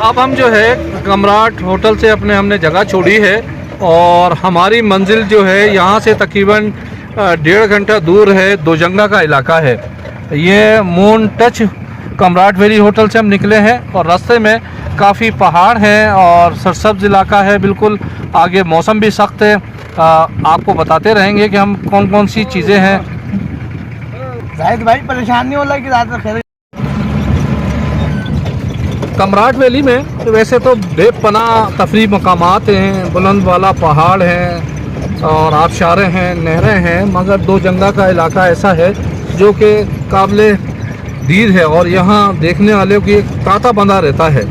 अब हम जो है कमराट होटल से हमने जगह छोड़ी है और हमारी मंजिल जो है यहाँ से तकरीबन 1.5 घंटा दूर है। दोजंगा का इलाका है ये। मून टच कमराट वैली होटल से हम निकले हैं और रास्ते में काफ़ी पहाड़ हैं और सरसब्ज इलाका है बिल्कुल। आगे मौसम भी सख्त है। आपको बताते रहेंगे कि हम कौन कौन सी चीज़ें हैं। जाहिद भाई परेशान नहीं हो रहा कि रात में फिर कमराट वैली में तो वैसे तो बेपनाह तफरीह मकामात हैं, बुलंद वाला पहाड़ हैं और आबशारें हैं, नहरें हैं, मगर दोजंगा का इलाका ऐसा है जो कि काबिल दीद है और यहाँ देखने वाले की तांता बंधा रहता है।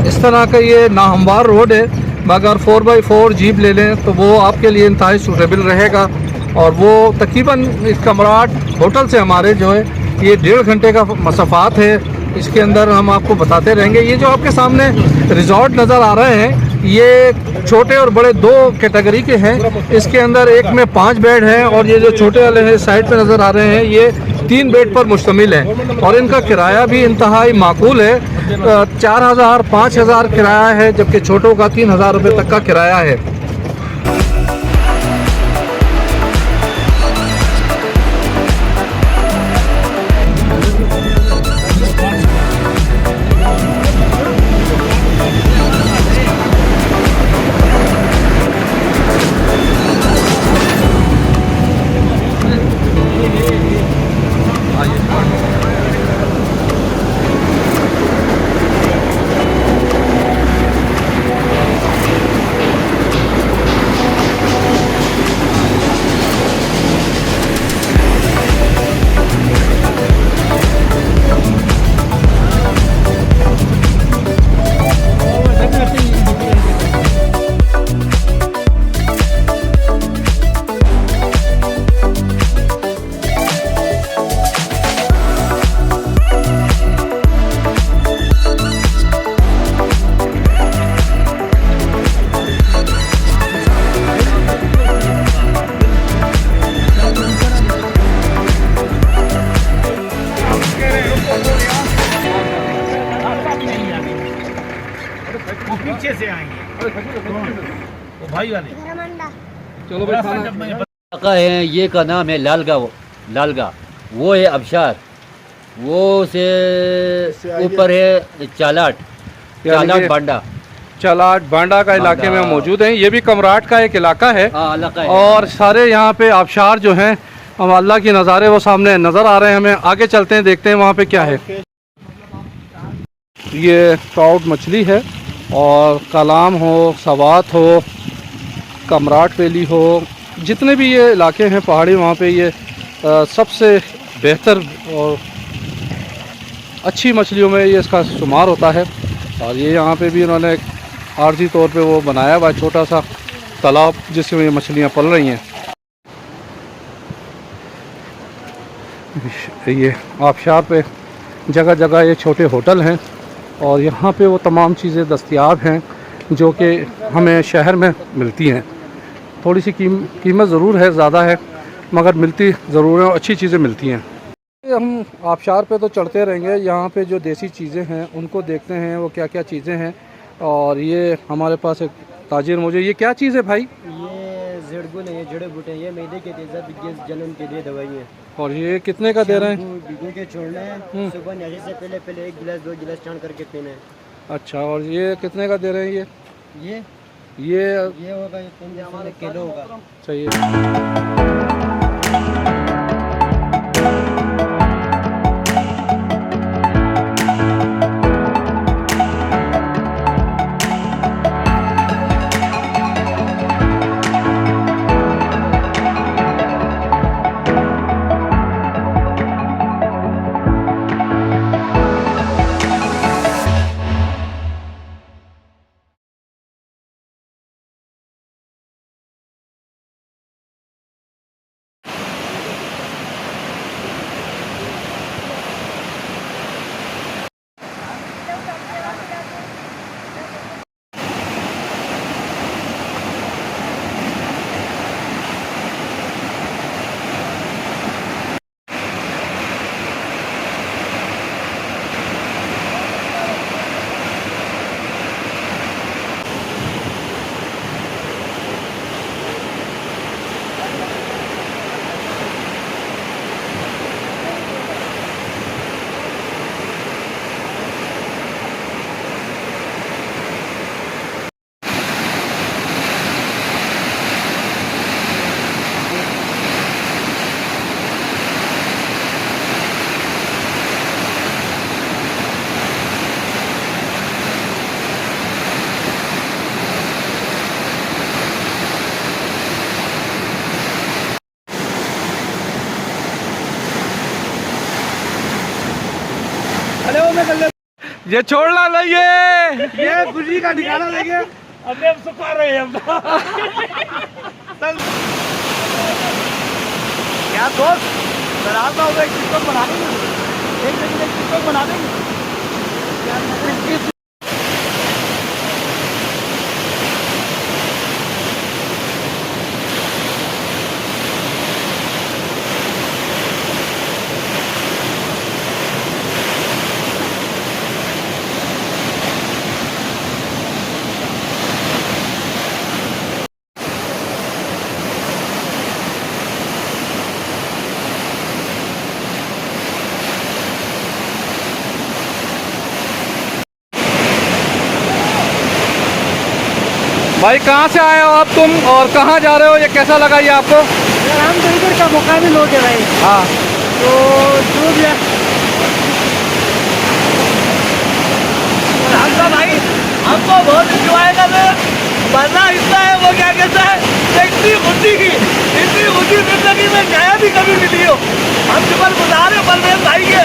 इस तरह का ये नाहमवार रोड है, मगर 4x4 जीप ले लें तो वो आपके लिए इंतहाई सूटेबल रहेगा। और वो तकरीबन इस कमराट होटल से हमारे जो है ये 1.5 घंटे का मसाफात है। इसके अंदर हम आपको बताते रहेंगे। ये जो आपके सामने रिजॉर्ट नज़र आ रहे हैं ये छोटे और बड़े 2 कैटेगरी के हैं। इसके अंदर एक में 5 बेड हैं और ये जो छोटे वाले हैं साइड पे नज़र आ रहे हैं ये 3 बेड पर मुश्तमिल है और इनका किराया भी इंतहाई माकूल है। 4,000-5,000 किराया है, जबकि छोटों का 3,000 रुपये तक का किराया है। पीछे से आएंगे वो भाई वाले। चलो भाई खाना का है ये का नाम है लालगा वो है अबशार, वो से ऊपर है चालाट बांडा। चलाट बांडा का इलाके में मौजूद हैं। ये भी कमराट का एक इलाका है और सारे यहाँ पे आबशार जो हैं हम अल्लाह के नज़ारे वो सामने नज़र आ रहे हैं। हमें आगे चलते हैं, देखते हैं वहाँ पे क्या है। ये ट्राउट मछली है और कलाम हो, सवात हो, कमराट वैली हो, जितने भी ये इलाके हैं पहाड़ी वहाँ पे ये सबसे बेहतर और अच्छी मछलियों में ये इसका शुमार होता है। और ये यहाँ पे भी इन्होंने एक आर्जी तौर पे वो बनाया हुआ है छोटा सा तालाब जिसमें ये मछलियाँ पल रही हैं। ये आबशार पे जगह जगह ये छोटे होटल हैं और यहाँ पे वो तमाम चीज़ें दस्तयाब हैं जो कि हमें शहर में मिलती हैं। थोड़ी सी कीमत ज़रूर है, ज़्यादा है, मगर मिलती ज़रूर है और अच्छी चीज़ें मिलती हैं। हम आबशार पे तो चढ़ते रहेंगे, यहाँ पे जो देसी चीज़ें हैं उनको देखते हैं वो क्या क्या चीज़ें हैं। और ये हमारे पास एक ताजिर मौजूद। ये क्या चीज़ है भाई? ये जड़गुल है, ये जड़े बूटे हैं, ये मैदे के तेज़ाब गैस जलन के लिए दवाई है। और ये कितने का दे रहे हैं? भिगो के छोड़ना है, सुबह नहाने से पहले 1 गिलास 2 गिलास छान करके पीना है। अच्छा, और ये कितने का दे रहे हैं? ये होगा 3 किलो होगा। चाहिए। ये छोड़ना नहीं है। ये खुशी का ठिकाना देखिए, अभी हम सुखा रहे हैं हम। क्या दोस्त डराता होगा, एक टिकटॉक बना देंगे, एक टिकटॉक बना देंगे। भाई कहाँ से आए हो अब तुम और कहाँ जा रहे हो, ये कैसा लगा ये आपको? यार हम तो इधर का मुकामी लोग है भाई, हाँ तो जो भी है हमका भाई, हमको बहुत इंजॉय कर रहे हैं। मजा इतना है, वो क्या कहता है, इतनी खुशी जिंदगी में शायद ही कभी मिली हो। हम शुक्र गुजार हैं बलदेव भाई के,